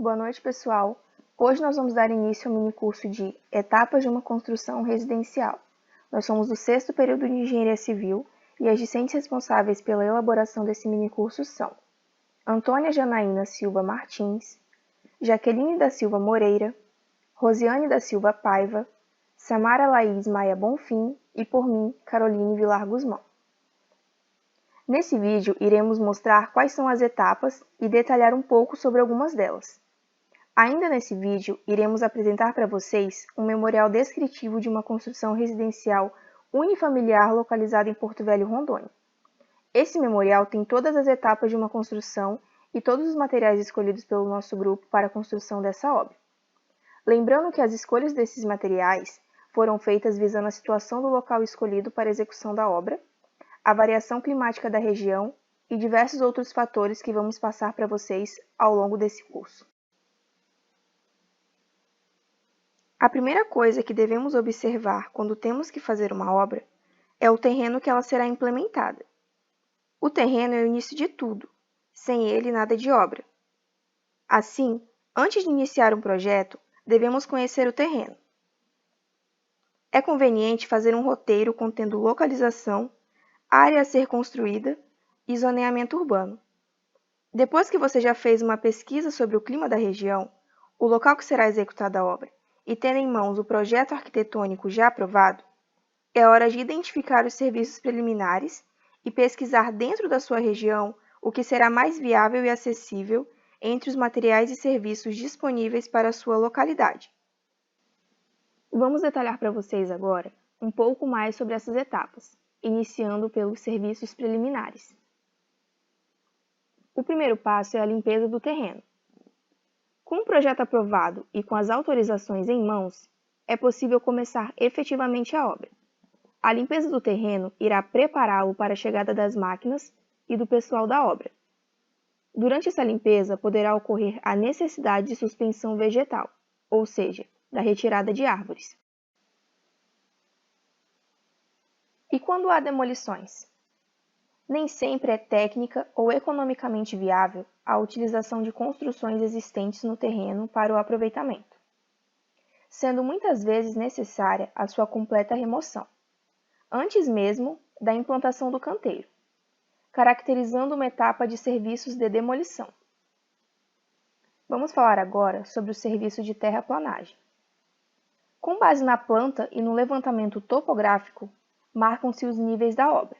Boa noite, pessoal. Hoje nós vamos dar início ao minicurso de Etapas de uma Construção Residencial. Nós somos do 6º período de Engenharia Civil e as discentes responsáveis pela elaboração desse minicurso são Antônia Janaína Silva Martins, Jaqueline da Silva Moreira, Rosiane da Silva Paiva, Samara Laís Maia Bonfim e por mim, Caroline Vilar Guzmão. Nesse vídeo, iremos mostrar quais são as etapas e detalhar um pouco sobre algumas delas. Ainda nesse vídeo, iremos apresentar para vocês um memorial descritivo de uma construção residencial unifamiliar localizada em Porto Velho, Rondônia. Esse memorial tem todas as etapas de uma construção e todos os materiais escolhidos pelo nosso grupo para a construção dessa obra. Lembrando que as escolhas desses materiais foram feitas visando a situação do local escolhido para a execução da obra, a variação climática da região e diversos outros fatores que vamos passar para vocês ao longo desse curso. A primeira coisa que devemos observar quando temos que fazer uma obra é o terreno que ela será implementada. O terreno é o início de tudo, sem ele nada de obra. Assim, antes de iniciar um projeto, devemos conhecer o terreno. É conveniente fazer um roteiro contendo localização, área a ser construída e zoneamento urbano. Depois que você já fez uma pesquisa sobre o clima da região, o local que será executada a obra, e tendo em mãos o projeto arquitetônico já aprovado, é hora de identificar os serviços preliminares e pesquisar dentro da sua região o que será mais viável e acessível entre os materiais e serviços disponíveis para a sua localidade. Vamos detalhar para vocês agora um pouco mais sobre essas etapas, iniciando pelos serviços preliminares. O primeiro passo é a limpeza do terreno. Com o projeto aprovado e com as autorizações em mãos, é possível começar efetivamente a obra. A limpeza do terreno irá prepará-lo para a chegada das máquinas e do pessoal da obra. Durante essa limpeza, poderá ocorrer a necessidade de suspensão vegetal, ou seja, da retirada de árvores. E quando há demolições? Nem sempre é técnica ou economicamente viável a utilização de construções existentes no terreno para o aproveitamento, sendo muitas vezes necessária a sua completa remoção, antes mesmo da implantação do canteiro, caracterizando uma etapa de serviços de demolição. Vamos falar agora sobre o serviço de terraplanagem. Com base na planta e no levantamento topográfico, marcam-se os níveis da obra.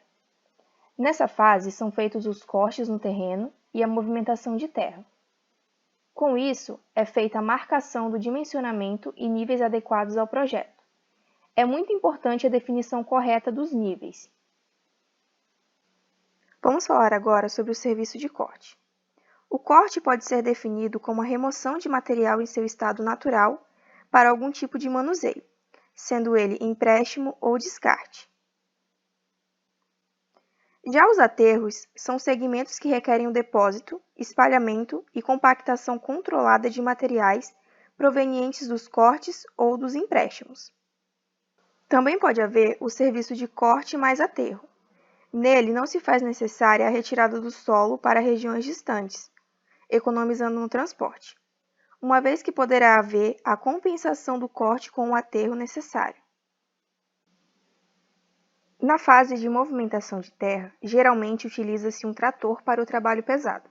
Nessa fase, são feitos os cortes no terreno e a movimentação de terra. Com isso, é feita a marcação do dimensionamento e níveis adequados ao projeto. É muito importante a definição correta dos níveis. Vamos falar agora sobre o serviço de corte. O corte pode ser definido como a remoção de material em seu estado natural para algum tipo de manuseio, sendo ele empréstimo ou descarte. Já os aterros são segmentos que requerem o depósito, espalhamento e compactação controlada de materiais provenientes dos cortes ou dos empréstimos. Também pode haver o serviço de corte mais aterro. Nele não se faz necessária a retirada do solo para regiões distantes, economizando no transporte, uma vez que poderá haver a compensação do corte com o aterro necessário. Na fase de movimentação de terra, geralmente utiliza-se um trator para o trabalho pesado.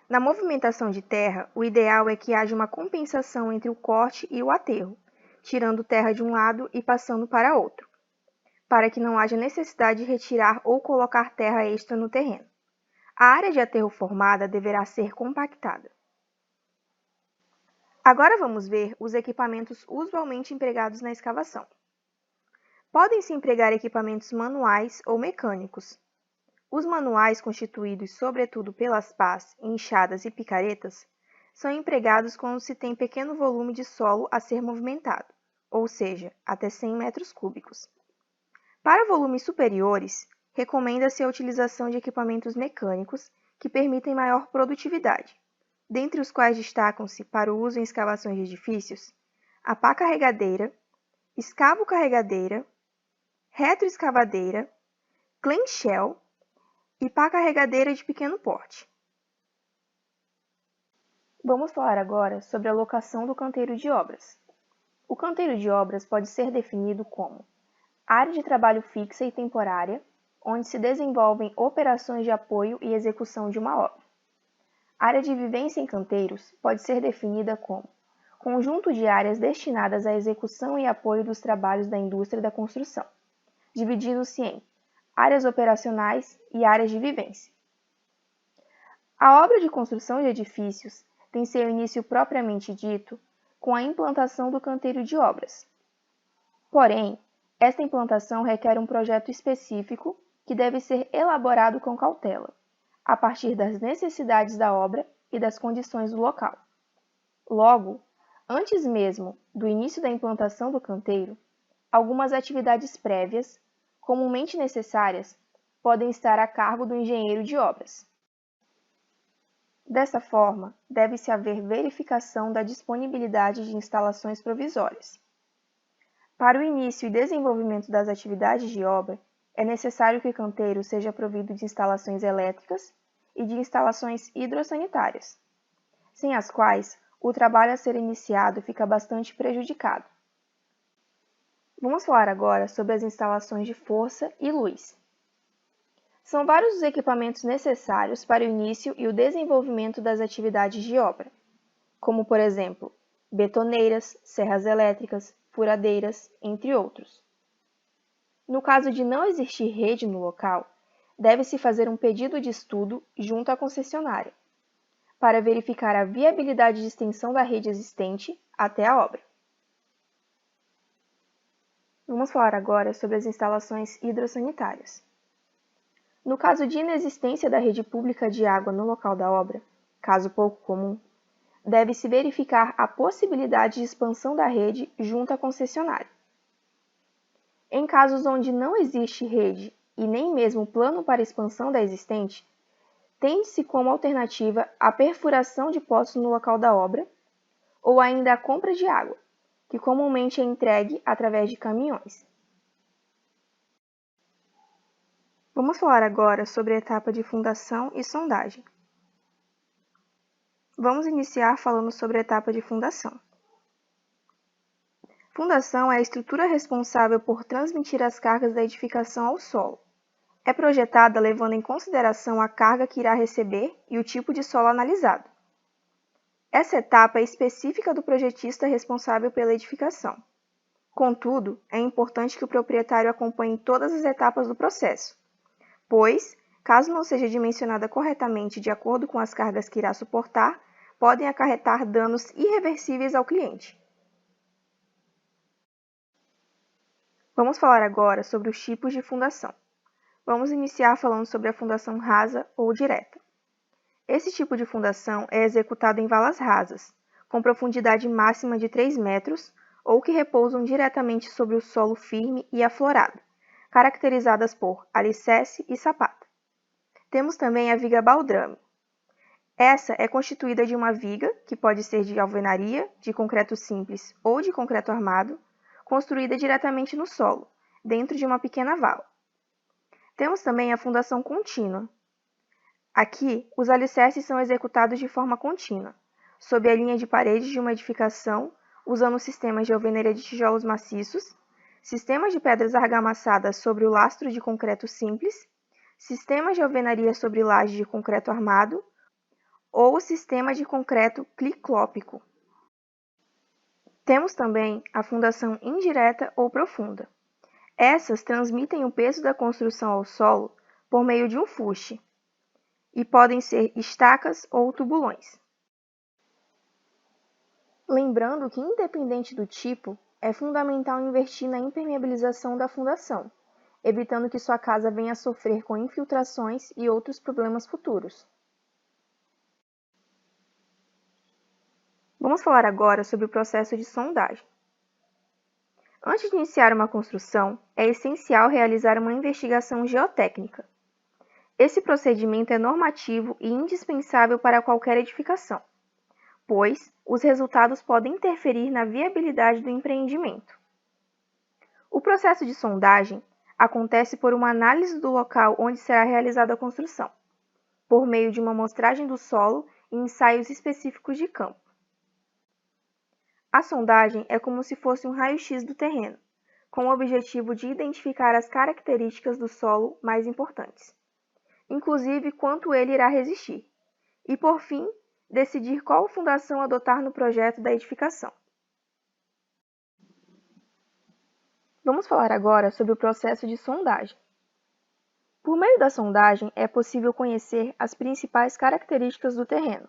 Na movimentação de terra, o ideal é que haja uma compensação entre o corte e o aterro, tirando terra de um lado e passando para outro, para que não haja necessidade de retirar ou colocar terra extra no terreno. A área de aterro formada deverá ser compactada. Agora vamos ver os equipamentos usualmente empregados na escavação. Podem-se empregar equipamentos manuais ou mecânicos. Os manuais, constituídos sobretudo pelas pás, enxadas e picaretas, são empregados quando se tem pequeno volume de solo a ser movimentado, ou seja, até 100 metros cúbicos. Para volumes superiores, recomenda-se a utilização de equipamentos mecânicos que permitem maior produtividade, dentre os quais destacam-se, para o uso em escavações de edifícios, a pá carregadeira, escavo-carregadeira, retroescavadeira, clamshell e pá carregadeira de pequeno porte. Vamos falar agora sobre a locação do canteiro de obras. O canteiro de obras pode ser definido como área de trabalho fixa e temporária, onde se desenvolvem operações de apoio e execução de uma obra. Área de vivência em canteiros pode ser definida como conjunto de áreas destinadas à execução e apoio dos trabalhos da indústria da construção, dividindo-se em áreas operacionais e áreas de vivência. A obra de construção de edifícios tem seu início propriamente dito com a implantação do canteiro de obras. Porém, esta implantação requer um projeto específico que deve ser elaborado com cautela, a partir das necessidades da obra e das condições do local. Logo, antes mesmo do início da implantação do canteiro, algumas atividades prévias, comumente necessárias, podem estar a cargo do engenheiro de obras. Dessa forma, deve-se haver verificação da disponibilidade de instalações provisórias. Para o início e desenvolvimento das atividades de obra, é necessário que o canteiro seja provido de instalações elétricas e de instalações hidrossanitárias, sem as quais o trabalho a ser iniciado fica bastante prejudicado. Vamos falar agora sobre as instalações de força e luz. São vários os equipamentos necessários para o início e o desenvolvimento das atividades de obra, como, por exemplo, betoneiras, serras elétricas, furadeiras, entre outros. No caso de não existir rede no local, deve-se fazer um pedido de estudo junto à concessionária, para verificar a viabilidade de extensão da rede existente até a obra. Vamos falar agora sobre as instalações hidrossanitárias. No caso de inexistência da rede pública de água no local da obra, caso pouco comum, deve-se verificar a possibilidade de expansão da rede junto à concessionária. Em casos onde não existe rede e nem mesmo plano para expansão da existente, tende-se como alternativa a perfuração de poços no local da obra ou ainda a compra de água, que comumente é entregue através de caminhões. Vamos falar agora sobre a etapa de fundação e sondagem. Vamos iniciar falando sobre a etapa de fundação. Fundação é a estrutura responsável por transmitir as cargas da edificação ao solo. É projetada levando em consideração a carga que irá receber e o tipo de solo analisado. Essa etapa é específica do projetista responsável pela edificação. Contudo, é importante que o proprietário acompanhe todas as etapas do processo, pois, caso não seja dimensionada corretamente de acordo com as cargas que irá suportar, podem acarretar danos irreversíveis ao cliente. Vamos falar agora sobre os tipos de fundação. Vamos iniciar falando sobre a fundação rasa ou direta. Esse tipo de fundação é executado em valas rasas, com profundidade máxima de 3 metros ou que repousam diretamente sobre o solo firme e aflorado, caracterizadas por alicerce e sapata. Temos também a viga baldrame. Essa é constituída de uma viga, que pode ser de alvenaria, de concreto simples ou de concreto armado, construída diretamente no solo, dentro de uma pequena vala. Temos também a fundação contínua. Aqui, os alicerces são executados de forma contínua, sob a linha de paredes de uma edificação, usando sistemas de alvenaria de tijolos maciços, sistemas de pedras argamassadas sobre o lastro de concreto simples, sistemas de alvenaria sobre laje de concreto armado ou o sistema de concreto ciclópico. Temos também a fundação indireta ou profunda. Essas transmitem o peso da construção ao solo por meio de um fuste e podem ser estacas ou tubulões. Lembrando que, independente do tipo, é fundamental investir na impermeabilização da fundação, evitando que sua casa venha a sofrer com infiltrações e outros problemas futuros. Vamos falar agora sobre o processo de sondagem. Antes de iniciar uma construção, é essencial realizar uma investigação geotécnica. Esse procedimento é normativo e indispensável para qualquer edificação, pois os resultados podem interferir na viabilidade do empreendimento. O processo de sondagem acontece por uma análise do local onde será realizada a construção, por meio de uma amostragem do solo e ensaios específicos de campo. A sondagem é como se fosse um raio-x do terreno, com o objetivo de identificar as características do solo mais importantes, inclusive quanto ele irá resistir, e, por fim, decidir qual fundação adotar no projeto da edificação. Vamos falar agora sobre o processo de sondagem. Por meio da sondagem, é possível conhecer as principais características do terreno,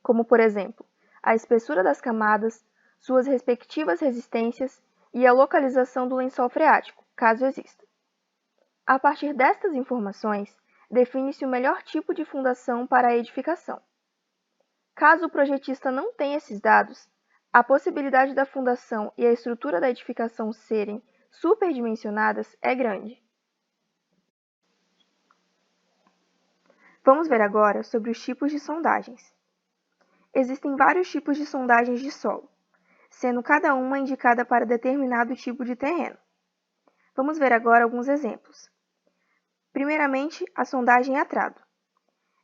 como, por exemplo, a espessura das camadas, suas respectivas resistências e a localização do lençol freático, caso exista. A partir destas informações, define-se o melhor tipo de fundação para a edificação. Caso o projetista não tenha esses dados, a possibilidade da fundação e a estrutura da edificação serem superdimensionadas é grande. Vamos ver agora sobre os tipos de sondagens. Existem vários tipos de sondagens de solo, sendo cada uma indicada para determinado tipo de terreno. Vamos ver agora alguns exemplos. Primeiramente, a sondagem a trado.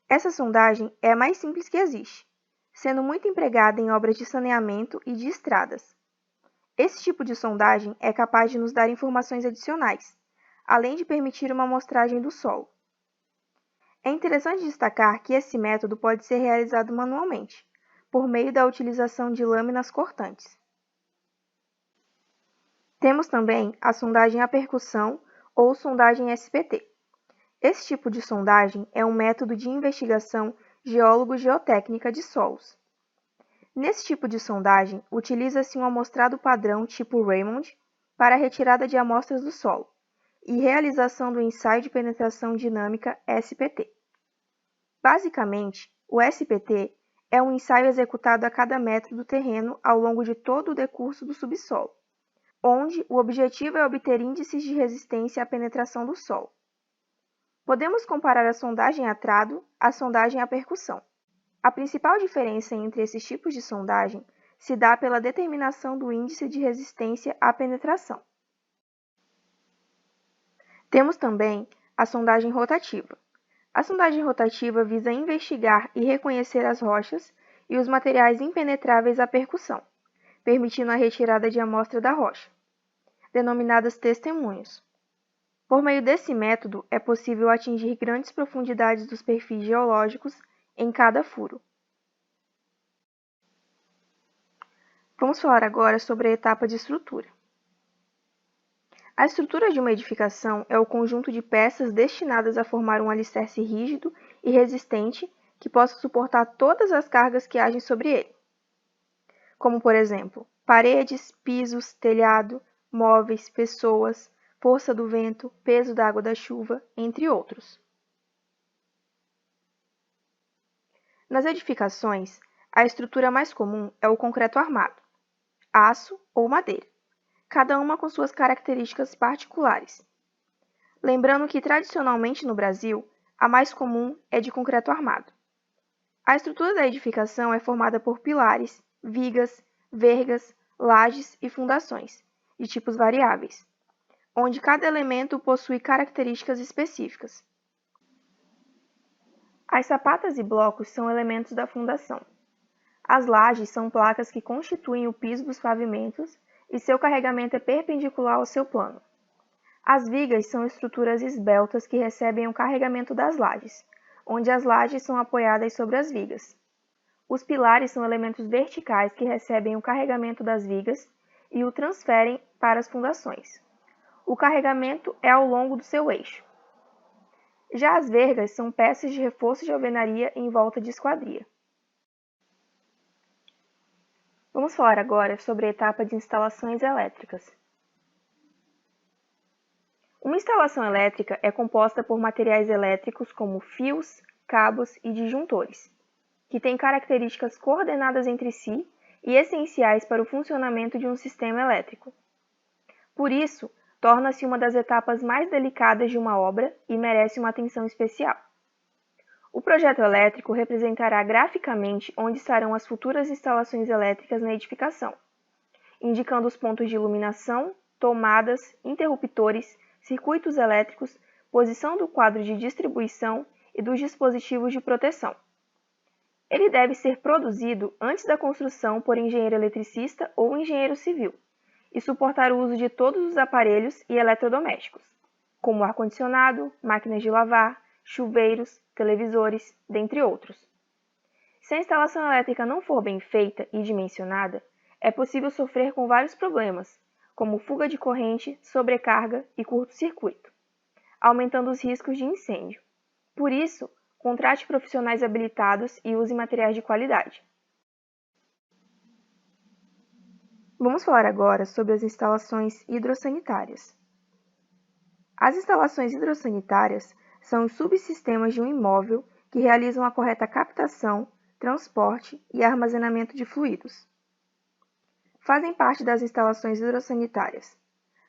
Essa sondagem é a mais simples que existe, sendo muito empregada em obras de saneamento e de estradas. Esse tipo de sondagem é capaz de nos dar informações adicionais, além de permitir uma amostragem do solo. É interessante destacar que esse método pode ser realizado manualmente, por meio da utilização de lâminas cortantes. Temos também a sondagem a percussão ou sondagem SPT. Esse tipo de sondagem é um método de investigação geólogo-geotécnica de solos. Nesse tipo de sondagem, utiliza-se um amostrado padrão tipo Raymond para a retirada de amostras do solo e realização do ensaio de penetração dinâmica SPT. Basicamente, o SPT é um ensaio executado a cada metro do terreno ao longo de todo o decurso do subsolo, onde o objetivo é obter índices de resistência à penetração do solo. Podemos comparar a sondagem a trado à sondagem a percussão. A principal diferença entre esses tipos de sondagem se dá pela determinação do índice de resistência à penetração. Temos também a sondagem rotativa. A sondagem rotativa visa investigar e reconhecer as rochas e os materiais impenetráveis à percussão, permitindo a retirada de amostra da rocha, denominadas testemunhos. Por meio desse método, é possível atingir grandes profundidades dos perfis geológicos em cada furo. Vamos falar agora sobre a etapa de estrutura. A estrutura de uma edificação é o conjunto de peças destinadas a formar um alicerce rígido e resistente que possa suportar todas as cargas que agem sobre ele, como, por exemplo, paredes, pisos, telhado, móveis, pessoas, força do vento, peso da água da chuva, entre outros. Nas edificações, a estrutura mais comum é o concreto armado, aço ou madeira, cada uma com suas características particulares. Lembrando que, tradicionalmente no Brasil, a mais comum é de concreto armado. A estrutura da edificação é formada por pilares, vigas, vergas, lajes e fundações, de tipos variáveis, onde cada elemento possui características específicas. As sapatas e blocos são elementos da fundação. As lajes são placas que constituem o piso dos pavimentos e seu carregamento é perpendicular ao seu plano. As vigas são estruturas esbeltas que recebem o carregamento das lajes, onde as lajes são apoiadas sobre as vigas. Os pilares são elementos verticais que recebem o carregamento das vigas e o transferem para as fundações. O carregamento é ao longo do seu eixo. Já as vergas são peças de reforço de alvenaria em volta de esquadria. Vamos falar agora sobre a etapa de instalações elétricas. Uma instalação elétrica é composta por materiais elétricos como fios, cabos e disjuntores, que têm características coordenadas entre si e essenciais para o funcionamento de um sistema elétrico. Por isso, torna-se uma das etapas mais delicadas de uma obra e merece uma atenção especial. O projeto elétrico representará graficamente onde estarão as futuras instalações elétricas na edificação, indicando os pontos de iluminação, tomadas, interruptores, circuitos elétricos, posição do quadro de distribuição e dos dispositivos de proteção. Ele deve ser produzido antes da construção por engenheiro eletricista ou engenheiro civil e suportar o uso de todos os aparelhos e eletrodomésticos, como ar-condicionado, máquinas de lavar, chuveiros, televisores, dentre outros. Se a instalação elétrica não for bem feita e dimensionada, é possível sofrer com vários problemas, como fuga de corrente, sobrecarga e curto-circuito, aumentando os riscos de incêndio. Por isso, contrate profissionais habilitados e use materiais de qualidade. Vamos falar agora sobre as instalações hidrossanitárias. As instalações hidrossanitárias são os subsistemas de um imóvel que realizam a correta captação, transporte e armazenamento de fluidos. Fazem parte das instalações hidrossanitárias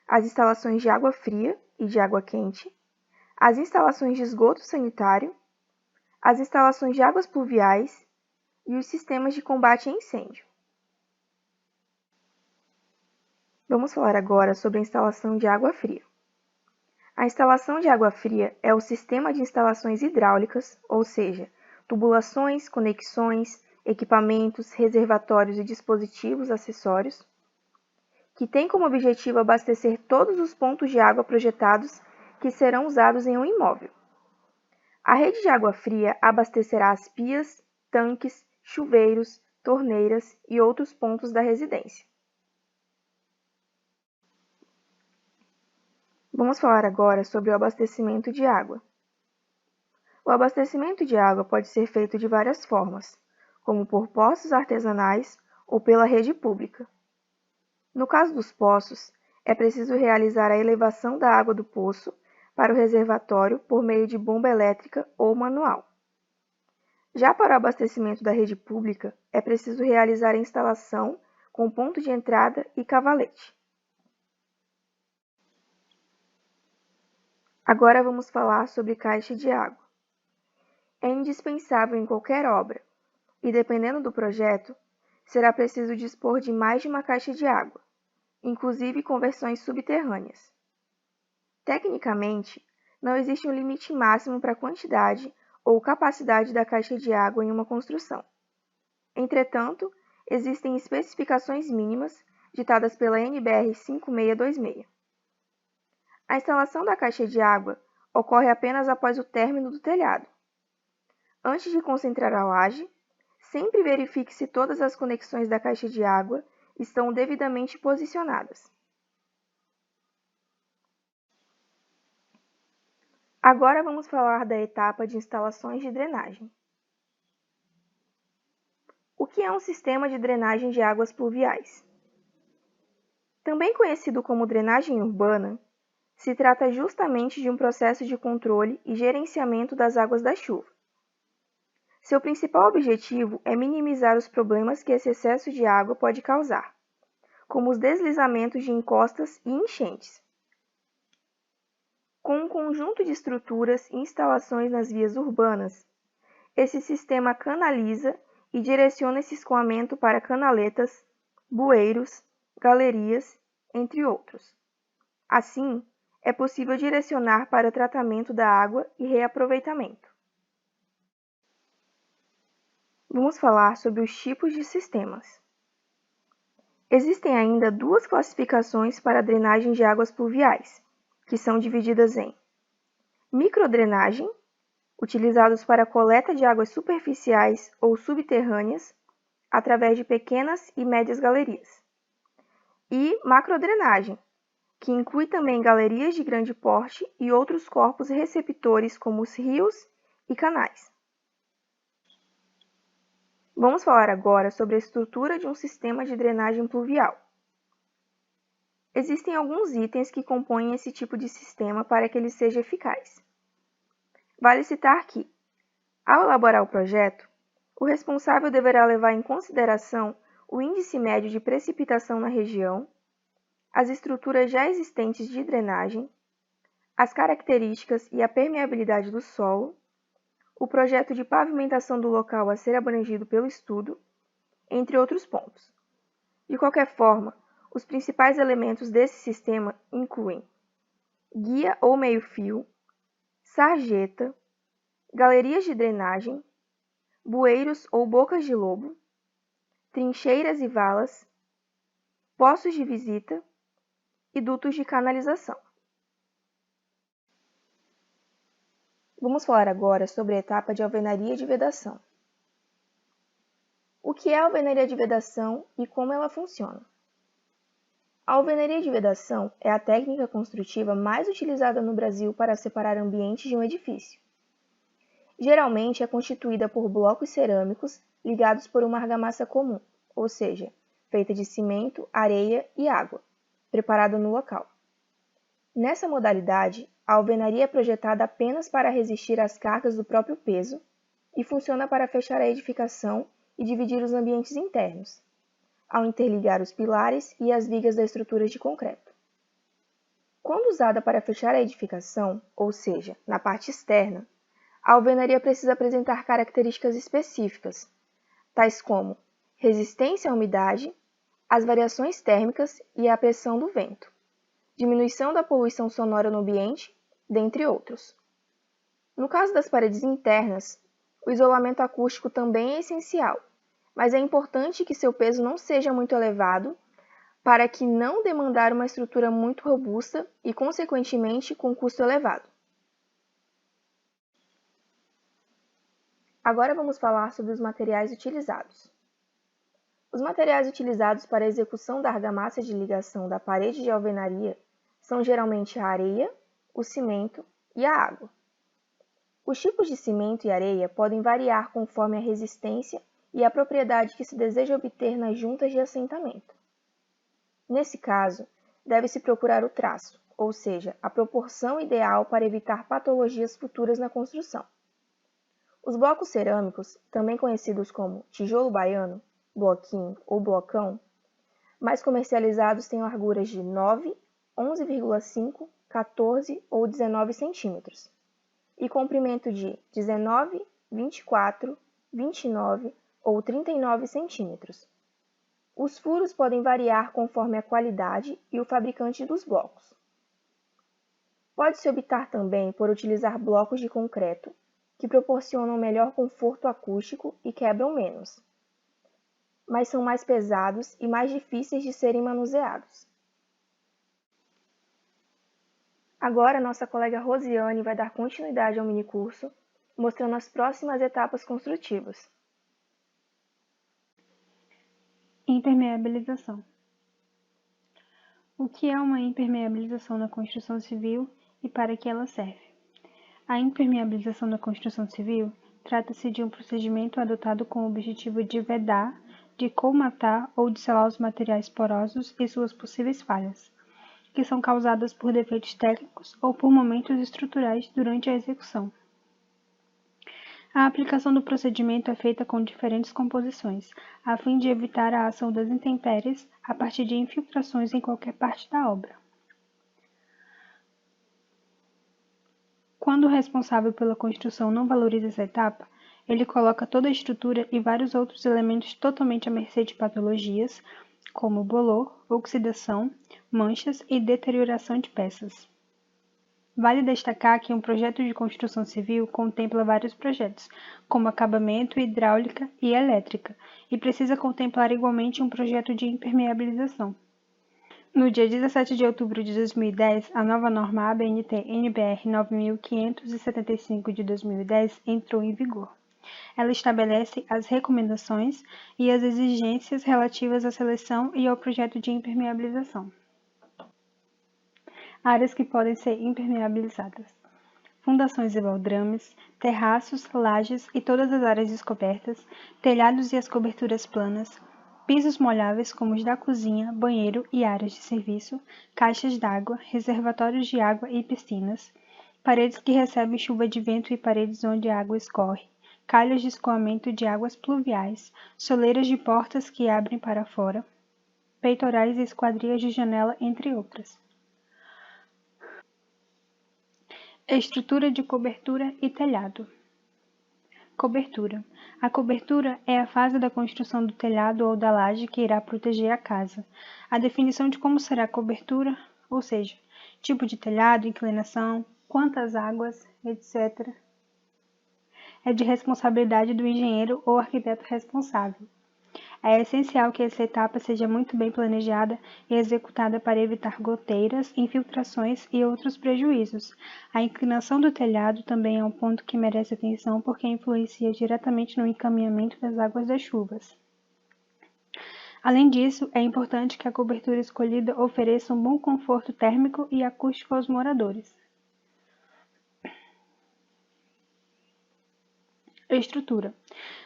as instalações de água fria e de água quente, as instalações de esgoto sanitário, as instalações de águas pluviais e os sistemas de combate a incêndio. Vamos falar agora sobre a instalação de água fria. A instalação de água fria é o sistema de instalações hidráulicas, ou seja, tubulações, conexões, equipamentos, reservatórios e dispositivos acessórios, que tem como objetivo abastecer todos os pontos de água projetados que serão usados em um imóvel. A rede de água fria abastecerá as pias, tanques, chuveiros, torneiras e outros pontos da residência. Vamos falar agora sobre o abastecimento de água. O abastecimento de água pode ser feito de várias formas, como por poços artesanais ou pela rede pública. No caso dos poços, é preciso realizar a elevação da água do poço para o reservatório por meio de bomba elétrica ou manual. Já para o abastecimento da rede pública, é preciso realizar a instalação com ponto de entrada e cavalete. Agora vamos falar sobre caixa de água. É indispensável em qualquer obra, e dependendo do projeto, será preciso dispor de mais de uma caixa de água, inclusive com versões subterrâneas. Tecnicamente, não existe um limite máximo para a quantidade ou capacidade da caixa de água em uma construção. Entretanto, existem especificações mínimas ditadas pela NBR 5626. A instalação da caixa de água ocorre apenas após o término do telhado. Antes de concentrar a laje, sempre verifique se todas as conexões da caixa de água estão devidamente posicionadas. Agora vamos falar da etapa de instalações de drenagem. O que é um sistema de drenagem de águas pluviais? Também conhecido como drenagem urbana, se trata justamente de um processo de controle e gerenciamento das águas da chuva. Seu principal objetivo é minimizar os problemas que esse excesso de água pode causar, como os deslizamentos de encostas e enchentes. Com um conjunto de estruturas e instalações nas vias urbanas, esse sistema canaliza e direciona esse escoamento para canaletas, bueiros, galerias, entre outros. Assim, é possível direcionar para o tratamento da água e reaproveitamento. Vamos falar sobre os tipos de sistemas. Existem ainda duas classificações para a drenagem de águas pluviais, que são divididas em microdrenagem, utilizados para a coleta de águas superficiais ou subterrâneas, através de pequenas e médias galerias, e macrodrenagem, que inclui também galerias de grande porte e outros corpos receptores como os rios e canais. Vamos falar agora sobre a estrutura de um sistema de drenagem pluvial. Existem alguns itens que compõem esse tipo de sistema para que ele seja eficaz. Vale citar que, ao elaborar o projeto, o responsável deverá levar em consideração o índice médio de precipitação na região, as estruturas já existentes de drenagem, as características e a permeabilidade do solo, o projeto de pavimentação do local a ser abrangido pelo estudo, entre outros pontos. De qualquer forma, os principais elementos desse sistema incluem guia ou meio-fio, sarjeta, galerias de drenagem, bueiros ou bocas de lobo, trincheiras e valas, postos de visita e dutos de canalização. Vamos falar agora sobre a etapa de alvenaria de vedação. O que é a alvenaria de vedação e como ela funciona? A alvenaria de vedação é a técnica construtiva mais utilizada no Brasil para separar ambientes de um edifício. Geralmente é constituída por blocos cerâmicos ligados por uma argamassa comum, ou seja, feita de cimento, areia e água, preparada no local. Nessa modalidade, a alvenaria é projetada apenas para resistir às cargas do próprio peso e funciona para fechar a edificação e dividir os ambientes internos, ao interligar os pilares e as vigas das estruturas de concreto. Quando usada para fechar a edificação, ou seja, na parte externa, a alvenaria precisa apresentar características específicas, tais como resistência à umidade, as variações térmicas e a pressão do vento, diminuição da poluição sonora no ambiente, dentre outros. No caso das paredes internas, o isolamento acústico também é essencial, mas é importante que seu peso não seja muito elevado para que não demandar uma estrutura muito robusta e, consequentemente, com custo elevado. Agora vamos falar sobre os materiais utilizados. Os materiais utilizados para a execução da argamassa de ligação da parede de alvenaria são geralmente a areia, o cimento e a água. Os tipos de cimento e areia podem variar conforme a resistência e a propriedade que se deseja obter nas juntas de assentamento. Nesse caso, deve-se procurar o traço, ou seja, a proporção ideal para evitar patologias futuras na construção. Os blocos cerâmicos, também conhecidos como tijolo baiano, bloquinho ou blocão, mais comercializados têm larguras de 9, 11,5, 14 ou 19 centímetros e comprimento de 19, 24, 29 ou 39 centímetros. Os furos podem variar conforme a qualidade e o fabricante dos blocos. Pode-se optar também por utilizar blocos de concreto, que proporcionam melhor conforto acústico e quebram menos, mas são mais pesados e mais difíceis de serem manuseados. Agora, nossa colega Rosiane vai dar continuidade ao minicurso, mostrando as próximas etapas construtivas. Impermeabilização. O que é uma impermeabilização na construção civil e para que ela serve? A impermeabilização na construção civil trata-se de um procedimento adotado com o objetivo de vedar, de colmatar ou de selar os materiais porosos e suas possíveis falhas, que são causadas por defeitos técnicos ou por momentos estruturais durante a execução. A aplicação do procedimento é feita com diferentes composições, a fim de evitar a ação das intempéries a partir de infiltrações em qualquer parte da obra. Quando o responsável pela construção não valoriza essa etapa, ele coloca toda a estrutura e vários outros elementos totalmente à mercê de patologias, como bolor, oxidação, manchas e deterioração de peças. Vale destacar que um projeto de construção civil contempla vários projetos, como acabamento, hidráulica e elétrica, e precisa contemplar igualmente um projeto de impermeabilização. No dia 17 de outubro de 2010, a nova norma ABNT-NBR 9575 de 2010 entrou em vigor. Ela estabelece as recomendações e as exigências relativas à seleção e ao projeto de impermeabilização. Áreas que podem ser impermeabilizadas: fundações e baldrames, terraços, lajes e todas as áreas descobertas, telhados e as coberturas planas, pisos molháveis como os da cozinha, banheiro e áreas de serviço, caixas d'água, reservatórios de água e piscinas, paredes que recebem chuva de vento e paredes onde a água escorre, calhas de escoamento de águas pluviais, soleiras de portas que abrem para fora, peitorais e esquadrias de janela, entre outras. Estrutura de cobertura e telhado. Cobertura. A cobertura é a fase da construção do telhado ou da laje que irá proteger a casa. A definição de como será a cobertura, ou seja, tipo de telhado, inclinação, quantas águas, etc., é de responsabilidade do engenheiro ou arquiteto responsável. É essencial que essa etapa seja muito bem planejada e executada para evitar goteiras, infiltrações e outros prejuízos. A inclinação do telhado também é um ponto que merece atenção porque influencia diretamente no encaminhamento das águas das chuvas. Além disso, é importante que a cobertura escolhida ofereça um bom conforto térmico e acústico aos moradores. Estrutura.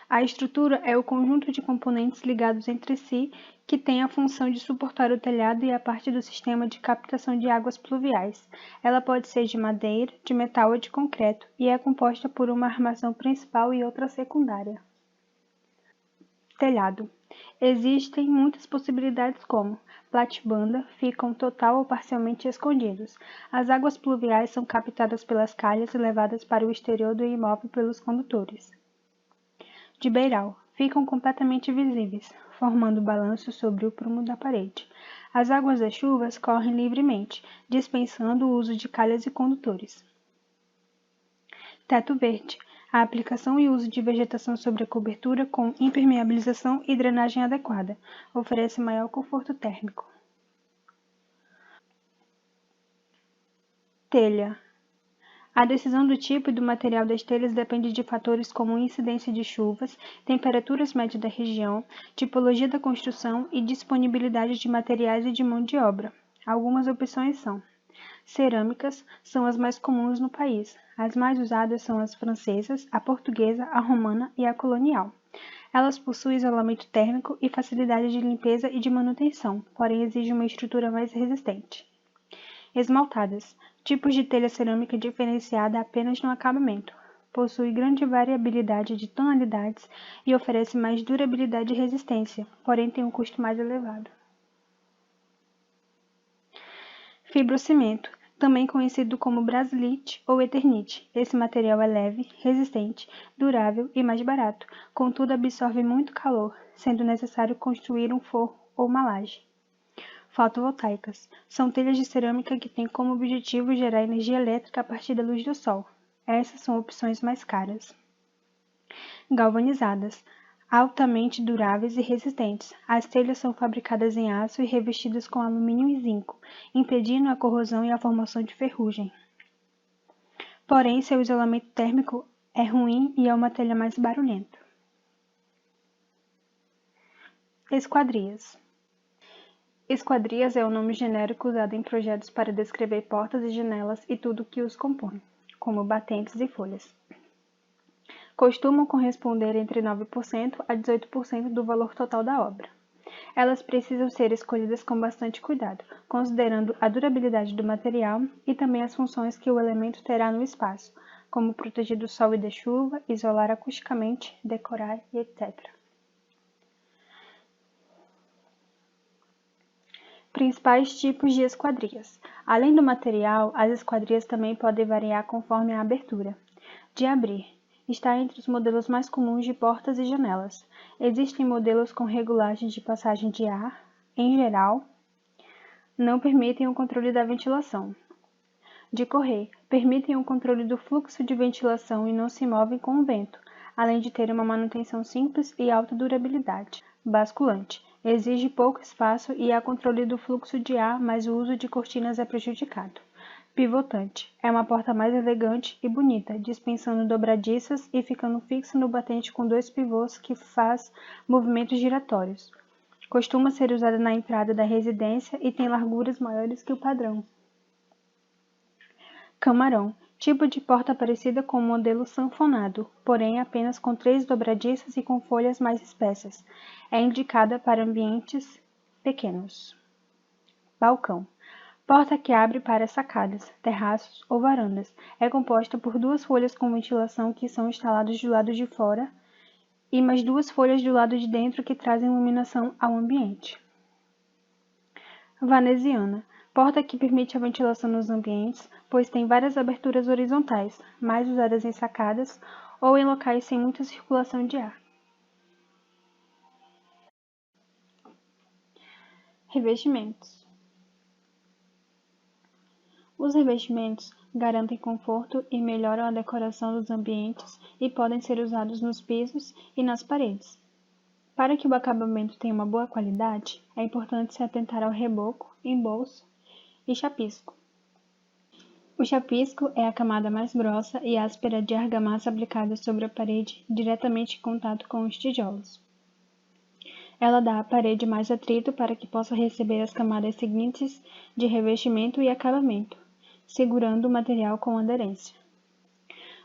A estrutura é o conjunto de componentes ligados entre si que tem a função de suportar o telhado e a parte do sistema de captação de águas pluviais. Ela pode ser de madeira, de metal ou de concreto e é composta por uma armação principal e outra secundária. Telhado. Existem muitas possibilidades como platibanda, ficam total ou parcialmente escondidos. As águas pluviais são captadas pelas calhas e levadas para o exterior do imóvel pelos condutores. De beiral, ficam completamente visíveis, formando balanço sobre o prumo da parede. As águas das chuvas correm livremente, dispensando o uso de calhas e condutores. Teto verde. A aplicação e uso de vegetação sobre a cobertura com impermeabilização e drenagem adequada oferece maior conforto térmico. Telha. A decisão do tipo e do material das telhas depende de fatores como incidência de chuvas, temperaturas médias da região, tipologia da construção e disponibilidade de materiais e de mão de obra. Algumas opções são: cerâmicas são as mais comuns no país. As mais usadas são as francesas, a portuguesa, a romana e a colonial. Elas possuem isolamento térmico e facilidade de limpeza e de manutenção, porém exigem uma estrutura mais resistente. Esmaltadas, tipos de telha cerâmica diferenciada apenas no acabamento. Possui grande variabilidade de tonalidades e oferece mais durabilidade e resistência, porém tem um custo mais elevado. Fibrocimento, também conhecido como brasilite ou eternite. Esse material é leve, resistente, durável e mais barato, contudo absorve muito calor, sendo necessário construir um forro ou uma laje. Fotovoltaicas. São telhas de cerâmica que têm como objetivo gerar energia elétrica a partir da luz do sol. Essas são opções mais caras. Galvanizadas. Altamente duráveis e resistentes. As telhas são fabricadas em aço e revestidas com alumínio e zinco, impedindo a corrosão e a formação de ferrugem. Porém, seu isolamento térmico é ruim e é uma telha mais barulhenta. Esquadrias. Esquadrias é o nome genérico usado em projetos para descrever portas e janelas e tudo o que os compõe, como batentes e folhas. Costumam corresponder entre 9% a 18% do valor total da obra. Elas precisam ser escolhidas com bastante cuidado, considerando a durabilidade do material e também as funções que o elemento terá no espaço, como proteger do sol e da chuva, isolar acusticamente, decorar e etc. Principais tipos de esquadrias. Além do material, as esquadrias também podem variar conforme a abertura. De abrir. Está entre os modelos mais comuns de portas e janelas. Existem modelos com regulagem de passagem de ar, em geral, não permitem o controle da ventilação. De correr, permitem o controle do fluxo de ventilação e não se movem com o vento, além de ter uma manutenção simples e alta durabilidade. Basculante. Exige pouco espaço e há controle do fluxo de ar, mas o uso de cortinas é prejudicado. Pivotante. É uma porta mais elegante e bonita, dispensando dobradiças e ficando fixa no batente com 2 pivôs que faz movimentos giratórios. Costuma ser usada na entrada da residência e tem larguras maiores que o padrão. Camarão. Tipo de porta parecida com o modelo sanfonado, porém apenas com 3 dobradiças e com folhas mais espessas. É indicada para ambientes pequenos. Balcão. Porta que abre para sacadas, terraços ou varandas. É composta por 2 folhas com ventilação que são instaladas do lado de fora e mais 2 folhas do lado de dentro que trazem iluminação ao ambiente. Veneziana. Porta que permite a ventilação nos ambientes, pois tem várias aberturas horizontais, mais usadas em sacadas ou em locais sem muita circulação de ar. Revestimentos. Os revestimentos garantem conforto e melhoram a decoração dos ambientes e podem ser usados nos pisos e nas paredes. Para que o acabamento tenha uma boa qualidade, é importante se atentar ao reboco, embolso e chapisco. O chapisco é a camada mais grossa e áspera de argamassa aplicada sobre a parede diretamente em contato com os tijolos. Ela dá à parede mais atrito para que possa receber as camadas seguintes de revestimento e acabamento, segurando o material com aderência.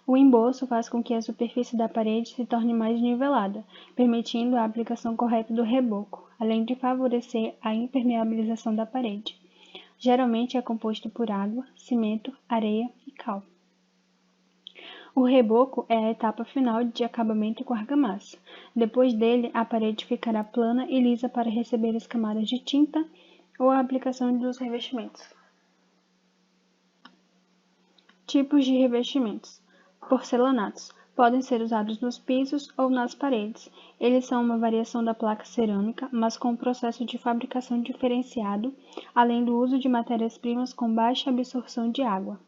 O embolso faz com que a superfície da parede se torne mais nivelada, permitindo a aplicação correta do reboco, além de favorecer a impermeabilização da parede. Geralmente é composto por água, cimento, areia e cal. O reboco é a etapa final de acabamento com argamassa. Depois dele, a parede ficará plana e lisa para receber as camadas de tinta ou a aplicação dos revestimentos. Tipos de revestimentos. Porcelanatos. Podem ser usados nos pisos ou nas paredes. Eles são uma variação da placa cerâmica, mas com um processo de fabricação diferenciado, além do uso de matérias-primas com baixa absorção de água.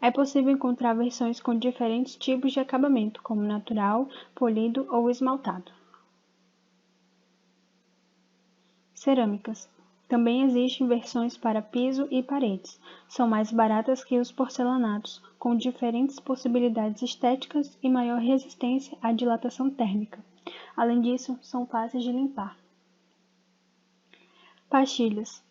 É possível encontrar versões com diferentes tipos de acabamento, como natural, polido ou esmaltado. Cerâmicas. Também existem versões para piso e paredes. São mais baratas que os porcelanatos, com diferentes possibilidades estéticas e maior resistência à dilatação térmica. Além disso, são fáceis de limpar. Pastilhas.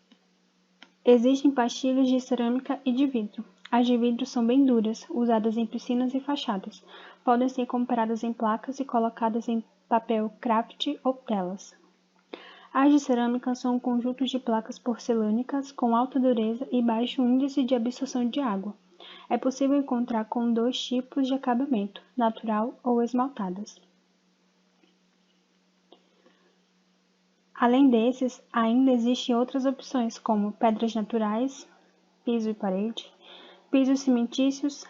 Existem pastilhas de cerâmica e de vidro. As de vidro são bem duras, usadas em piscinas e fachadas. Podem ser compradas em placas e colocadas em papel craft ou telas. As de cerâmica são conjuntos de placas porcelânicas com alta dureza e baixo índice de absorção de água. É possível encontrar com 2 tipos de acabamento, natural ou esmaltadas. Além desses, ainda existem outras opções, como pedras naturais, piso e parede, pisos cimentícios,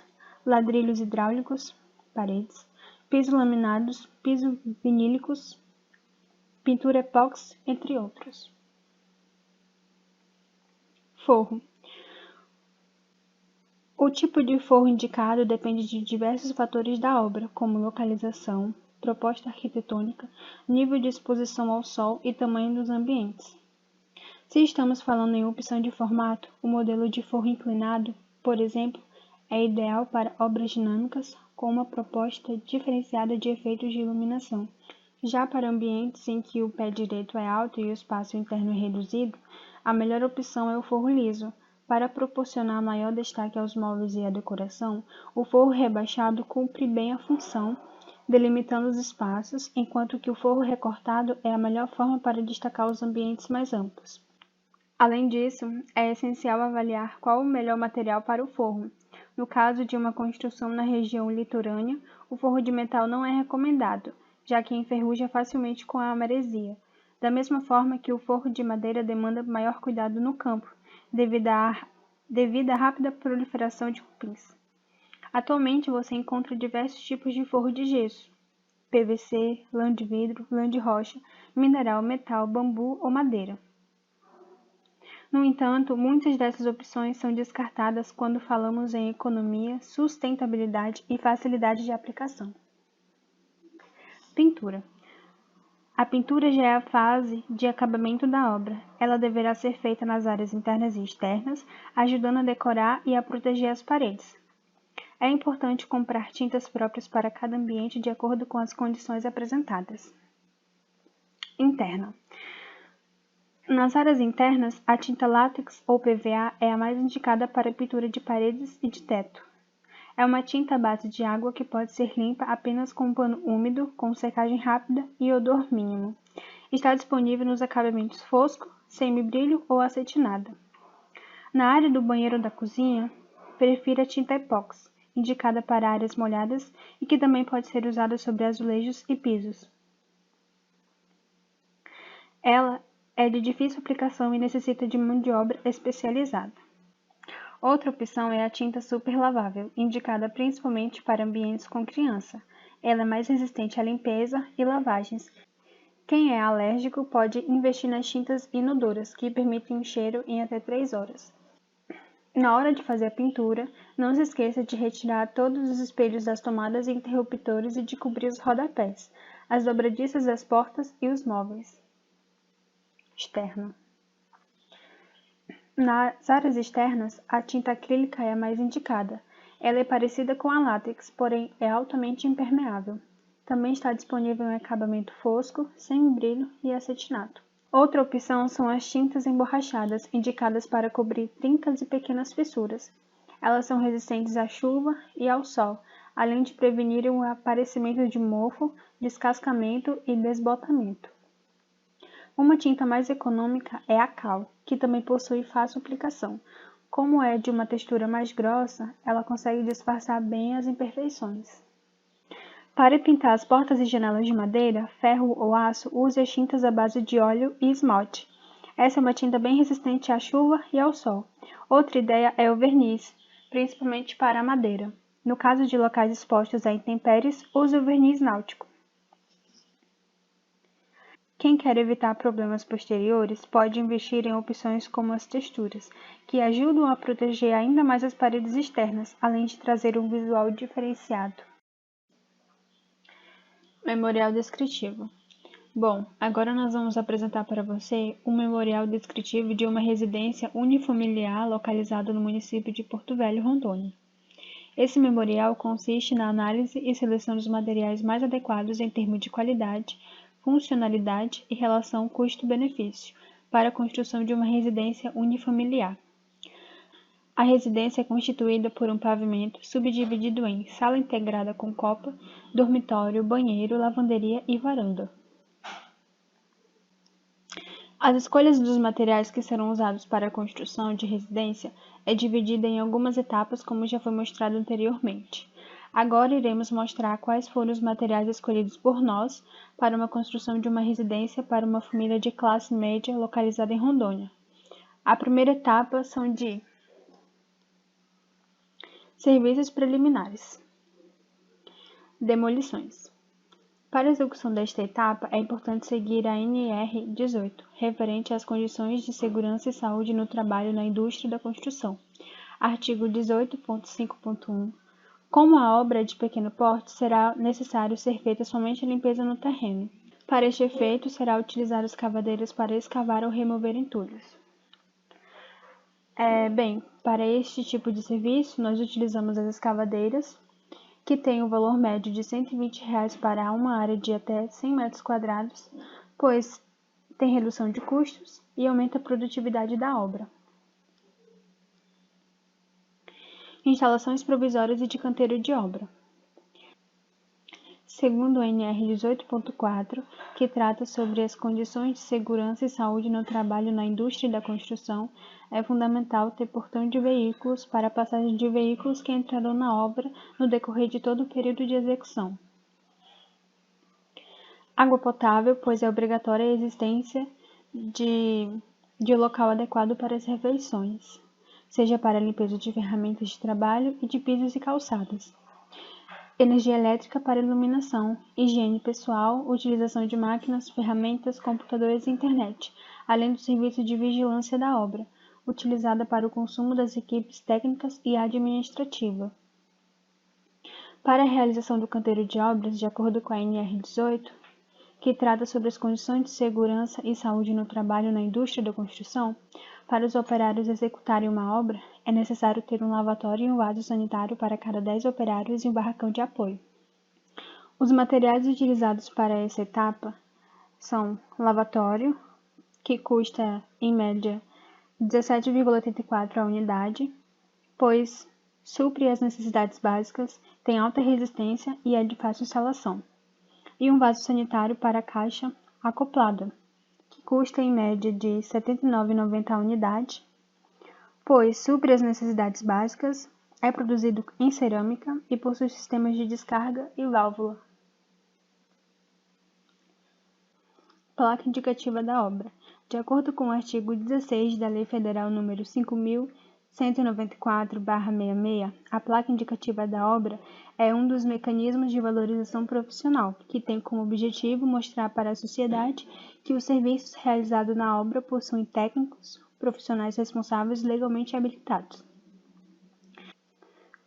ladrilhos hidráulicos, paredes, pisos laminados, pisos vinílicos, pintura epóxi, entre outros. Forro. O tipo de forro indicado depende de diversos fatores da obra, como localização, proposta arquitetônica, nível de exposição ao sol e tamanho dos ambientes. Se estamos falando em opção de formato, o modelo de forro inclinado, por exemplo, é ideal para obras dinâmicas com uma proposta diferenciada de efeitos de iluminação. Já para ambientes em que o pé direito é alto e o espaço interno é reduzido, a melhor opção é o forro liso. Para proporcionar maior destaque aos móveis e à decoração, o forro rebaixado cumpre bem a função, delimitando os espaços, enquanto que o forro recortado é a melhor forma para destacar os ambientes mais amplos. Além disso, é essencial avaliar qual o melhor material para o forro. No caso de uma construção na região litorânea, o forro de metal não é recomendado, já que enferruja facilmente com a maresia. Da mesma forma que o forro de madeira demanda maior cuidado no campo, devido à rápida proliferação de cupins. Atualmente você encontra diversos tipos de forro de gesso: PVC, lã de vidro, lã de rocha, mineral, metal, bambu ou madeira. No entanto, muitas dessas opções são descartadas quando falamos em economia, sustentabilidade e facilidade de aplicação. Pintura. A pintura já é a fase de acabamento da obra. Ela deverá ser feita nas áreas internas e externas, ajudando a decorar e a proteger as paredes. É importante comprar tintas próprias para cada ambiente de acordo com as condições apresentadas. Interna. Nas áreas internas, a tinta látex ou PVA é a mais indicada para pintura de paredes e de teto. É uma tinta à base de água que pode ser limpa apenas com um pano úmido, com secagem rápida e odor mínimo. Está disponível nos acabamentos fosco, semibrilho ou acetinada. Na área do banheiro ou da cozinha, prefira a tinta epóxi, indicada para áreas molhadas e que também pode ser usada sobre azulejos e pisos. Ela é de difícil aplicação e necessita de mão de obra especializada. Outra opção é a tinta super lavável, indicada principalmente para ambientes com criança. Ela é mais resistente à limpeza e lavagens. Quem é alérgico pode investir nas tintas inodoras, que permitem um cheiro em até 3 horas. Na hora de fazer a pintura, não se esqueça de retirar todos os espelhos das tomadas e interruptores e de cobrir os rodapés, as dobradiças das portas e os móveis. Externo. Nas áreas externas, a tinta acrílica é a mais indicada. Ela é parecida com a látex, porém é altamente impermeável. Também está disponível em acabamento fosco, sem-brilho e acetinato. Outra opção são as tintas emborrachadas, indicadas para cobrir trincas e pequenas fissuras. Elas são resistentes à chuva e ao sol, além de prevenir o aparecimento de mofo, descascamento e desbotamento. Uma tinta mais econômica é a cal, que também possui fácil aplicação. Como é de uma textura mais grossa, ela consegue disfarçar bem as imperfeições. Para pintar as portas e janelas de madeira, ferro ou aço, use as tintas à base de óleo e esmalte. Essa é uma tinta bem resistente à chuva e ao sol. Outra ideia é o verniz, principalmente para a madeira. No caso de locais expostos a intempéries, use o verniz náutico. Quem quer evitar problemas posteriores pode investir em opções como as texturas, que ajudam a proteger ainda mais as paredes externas, além de trazer um visual diferenciado. Memorial descritivo. Bom, agora nós vamos apresentar para você um memorial descritivo de uma residência unifamiliar localizada no município de Porto Velho, Rondônia. Esse memorial consiste na análise e seleção dos materiais mais adequados em termos de qualidade, funcionalidade e relação custo-benefício para a construção de uma residência unifamiliar. A residência é constituída por um pavimento subdividido em sala integrada com copa, dormitório, banheiro, lavanderia e varanda. As escolhas dos materiais que serão usados para a construção de residência é dividida em algumas etapas, como já foi mostrado anteriormente. Agora iremos mostrar quais foram os materiais escolhidos por nós para uma construção de uma residência para uma família de classe média localizada em Rondônia. A primeira etapa são de serviços preliminares. Demolições. Para a execução desta etapa, é importante seguir a NR 18, referente às condições de segurança e saúde no trabalho na indústria da construção. Artigo 18.5.1. Como a obra é de pequeno porte, será necessário ser feita somente a limpeza no terreno. Para este efeito, será utilizar escavadeiras para escavar ou remover entulhos. Para este tipo de serviço, nós utilizamos as escavadeiras, que tem um valor médio de R$ 120 para uma área de até 100 metros quadrados, pois tem redução de custos e aumenta a produtividade da obra. Instalações provisórias e de canteiro de obra. Segundo a NR 18.4, que trata sobre as condições de segurança e saúde no trabalho na indústria da construção, é fundamental ter portão de veículos para a passagem de veículos que entrarão na obra no decorrer de todo o período de execução. Água potável, pois é obrigatória a existência de local adequado para as refeições, seja para a limpeza de ferramentas de trabalho e de pisos e calçadas. Energia elétrica para iluminação, higiene pessoal, utilização de máquinas, ferramentas, computadores e internet, além do serviço de vigilância da obra, utilizada para o consumo das equipes técnicas e administrativa. Para a realização do canteiro de obras, de acordo com a NR 18, que trata sobre as condições de segurança e saúde no trabalho na indústria da construção, para os operários executarem uma obra, é necessário ter um lavatório e um vaso sanitário para cada 10 operários e um barracão de apoio. Os materiais utilizados para essa etapa são lavatório, que custa, em média, R$ 17,84 a unidade, pois supre as necessidades básicas, tem alta resistência e é de fácil instalação. E um vaso sanitário para a caixa acoplada, que custa em média de R$ 79,90 a unidade, pois supre as necessidades básicas, é produzido em cerâmica e possui sistemas de descarga e válvula. Placa indicativa da obra. De acordo com o artigo 16 da Lei Federal nº 5.194/66, a placa indicativa da obra é um dos mecanismos de valorização profissional, que tem como objetivo mostrar para a sociedade que os serviços realizados na obra possuem técnicos, profissionais responsáveis legalmente habilitados.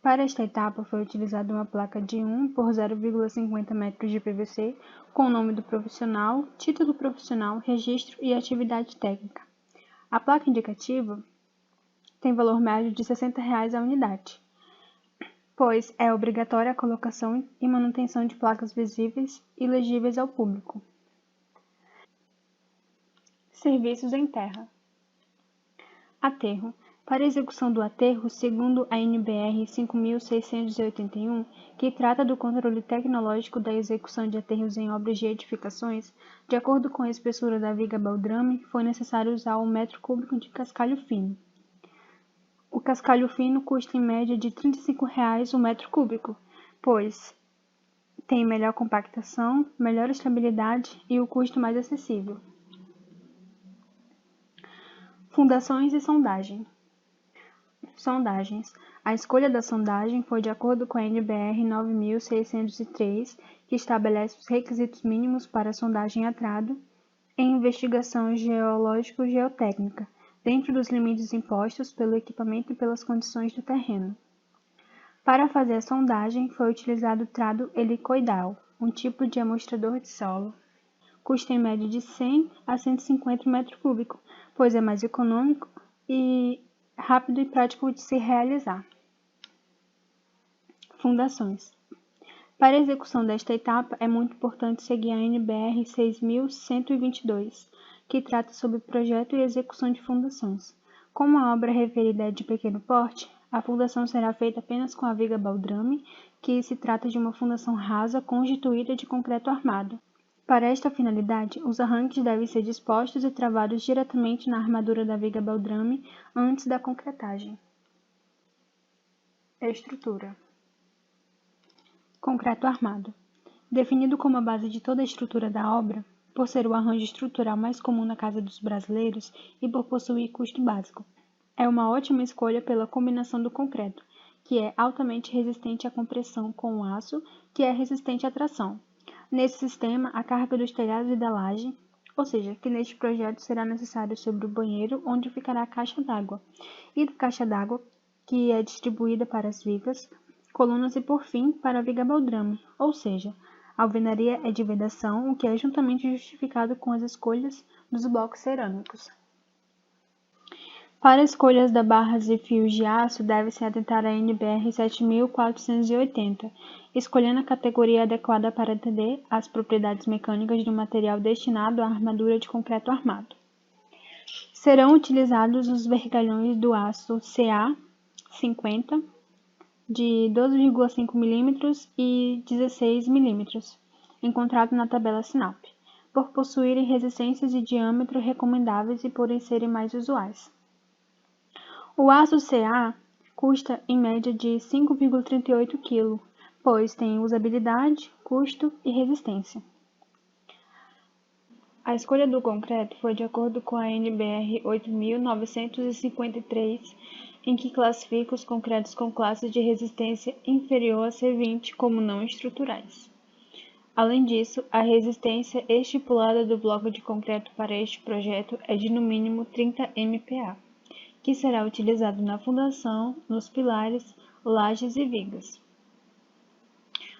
Para esta etapa foi utilizada uma placa de 1 por 0,50 metros de PVC com o nome do profissional, título profissional, registro e atividade técnica. A placa indicativa tem valor médio de R$ 60 a unidade, pois é obrigatória a colocação e manutenção de placas visíveis e legíveis ao público. Serviços em terra. Aterro. Para a execução do aterro, segundo a NBR 5.681, que trata do controle tecnológico da execução de aterros em obras de edificações, de acordo com a espessura da viga baldrame, foi necessário usar 1 metro cúbico de cascalho fino. O cascalho fino custa em média de R$ 35 o metro cúbico, pois tem melhor compactação, melhor estabilidade e o custo mais acessível. Fundações e sondagem. Sondagens. A escolha da sondagem foi de acordo com a NBR 9.603, que estabelece os requisitos mínimos para a sondagem a trado em investigação geológico-geotécnica, dentro dos limites impostos pelo equipamento e pelas condições do terreno. Para fazer a sondagem, foi utilizado o trado helicoidal, um tipo de amostrador de solo. Custa em média de 100 a 150 metros cúbicos, pois é mais econômico e rápido e prático de se realizar. Fundações. Para a execução desta etapa, é muito importante seguir a NBR 6.122, que trata sobre projeto e execução de fundações. Como a obra referida é de pequeno porte, a fundação será feita apenas com a viga baldrame, que se trata de uma fundação rasa constituída de concreto armado. Para esta finalidade, os arranques devem ser dispostos e travados diretamente na armadura da viga baldrame antes da concretagem. Estrutura. Concreto armado. Definido como a base de toda a estrutura da obra, por ser o arranjo estrutural mais comum na casa dos brasileiros e por possuir custo básico, é uma ótima escolha pela combinação do concreto, que é altamente resistente à compressão, com o aço, que é resistente à tração. Nesse sistema, a carga dos telhados e da laje, ou seja, que neste projeto será necessário sobre o banheiro onde ficará a caixa d'água, e da caixa d'água, que é distribuída para as vigas, colunas e, por fim, para a viga baldrame, ou seja, a alvenaria é de vedação, o que é juntamente justificado com as escolhas dos blocos cerâmicos. Para escolhas das barras e fios de aço, deve-se atentar à NBR 7.480, escolhendo a categoria adequada para atender às propriedades mecânicas do material destinado à armadura de concreto armado. Serão utilizados os vergalhões do aço CA50 de 12,5 mm e 16 mm, encontrado na tabela SINAP, por possuírem resistências e diâmetro recomendáveis e por serem mais usuais. O aço CA custa em média de 5,38 kg, pois tem usabilidade, custo e resistência. A escolha do concreto foi de acordo com a NBR 8.953, em que classifica os concretos com classe de resistência inferior a C20 como não estruturais. Além disso, a resistência estipulada do bloco de concreto para este projeto é de no mínimo 30 MPa, que será utilizado na fundação, nos pilares, lajes e vigas.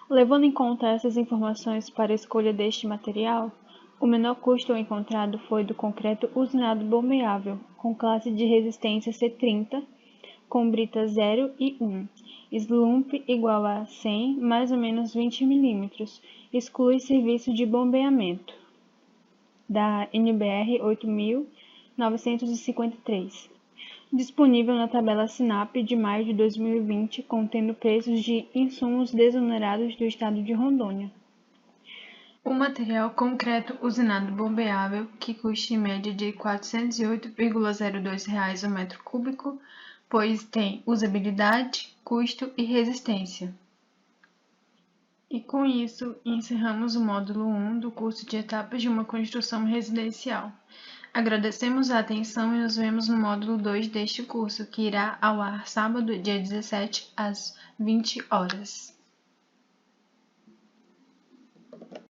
Levando em conta essas informações para a escolha deste material, o menor custo encontrado foi do concreto usinado bombeável, com classe de resistência C30, com brita 0 e 1, slump igual a 100, mais ou menos 20 mm, exclui serviço de bombeamento, da NBR 8.953. Disponível na tabela SINAP de maio de 2020, contendo preços de insumos desonerados do estado de Rondônia. O material concreto usinado bombeável, que custa em média de R$ 408,02 o metro cúbico, pois tem usabilidade, custo e resistência. E com isso, encerramos o módulo 1 do curso de etapas de uma construção residencial. Agradecemos a atenção e nos vemos no módulo 2 deste curso, que irá ao ar sábado, dia 17, às 20 horas.